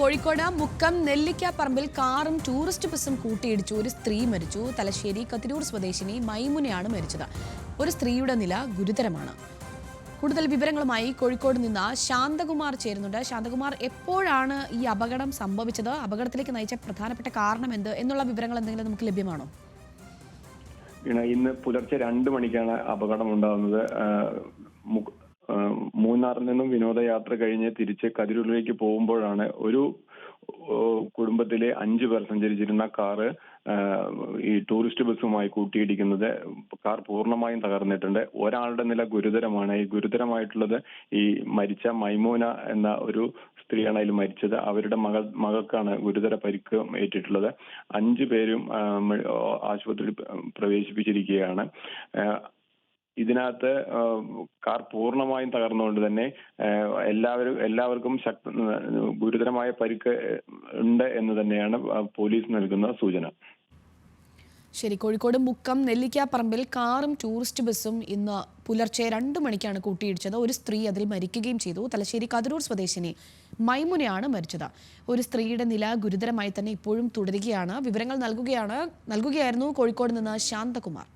കോഴിക്കോട് മുക്കം നെല്ലിക്കാപ്പറമ്പിൽ കാറും ടൂറിസ്റ്റ് ബസും കൂട്ടിയിടിച്ചു. ഒരു സ്ത്രീ മരിച്ചു. തലശ്ശേരി കത്തിരൂർ സ്വദേശിനി മൈമുനയാണ് മരിച്ചത്. ഒരു സ്ത്രീയുടെ നില ഗുരുതരമാണ്. കൂടുതൽ വിവരങ്ങളുമായി കോഴിക്കോട് നിന്ന് ശാന്തകുമാർ ചേരുന്നുണ്ട്. ശാന്തകുമാർ, എപ്പോഴാണ് ഈ അപകടം സംഭവിച്ചത്? അപകടത്തിലേക്ക് നയിച്ച പ്രധാനപ്പെട്ട കാരണം എന്നുള്ള വിവരങ്ങൾ എന്തെങ്കിലും നമുക്ക് ലഭ്യമാണോ? ഇന്ന് പുലർച്ചെ 2 മണിക്കാണ് അപകടം ഉണ്ടാകുന്നത്. മൂന്നാറിൽ നിന്നും വിനോദയാത്ര കഴിഞ്ഞ് തിരിച്ച് കതിരൂരിലേക്ക് പോകുമ്പോഴാണ് ഒരു കുടുംബത്തിലെ 5 പേർ സഞ്ചരിച്ചിരുന്ന കാറ് ഈ ടൂറിസ്റ്റ് ബസ്സുമായി കൂട്ടിയിടിക്കുന്നത്. കാർ പൂർണ്ണമായും തകർന്നിട്ടുണ്ട്. ഒരാളുടെ നില ഗുരുതരമാണ്. ഈ ഗുരുതരമായിട്ടുള്ളത് ഈ മരിച്ച മൈമൂന എന്ന ഒരു സ്ത്രീയാണ് അതിൽ മരിച്ചത്. അവരുടെ മകൾക്കാണ് ഗുരുതര പരിക്ക് ഏറ്റിട്ടുള്ളത്. 5 പേരും ആശുപത്രിയിൽ പ്രവേശിപ്പിച്ചിരിക്കുകയാണ്. ഇതിനകത്ത് കാർ പൂർണ്ണമായും തകർന്നുകൊണ്ട് തന്നെ എല്ലാവർക്കും ഗുരുതരമായ പരിക്ക് ഉണ്ട് എന്ന് തന്നെയാണ് പോലീസ് നൽകുന്ന സൂചന. ശരി, കോഴിക്കോട് മുക്കം നെല്ലിക്കാപ്പറമ്പിൽ കാറും ടൂറിസ്റ്റ് ബസ്സും ഇന്ന് പുലർച്ചെ 2 മണിക്കാണ് കൂട്ടിയിടിച്ചത്. ഒരു സ്ത്രീ അതിൽ മരിക്കുകയും ചെയ്തു. തലശ്ശേരി കതിരൂർ സ്വദേശിനി മൈമുനയാണ് മരിച്ചത്. ഒരു സ്ത്രീയുടെ നില ഗുരുതരമായി തന്നെ ഇപ്പോഴും തുടരുകയാണ്. വിവരങ്ങൾ നൽകുകയായിരുന്നു കോഴിക്കോട് നിന്ന് ശാന്തകുമാർ.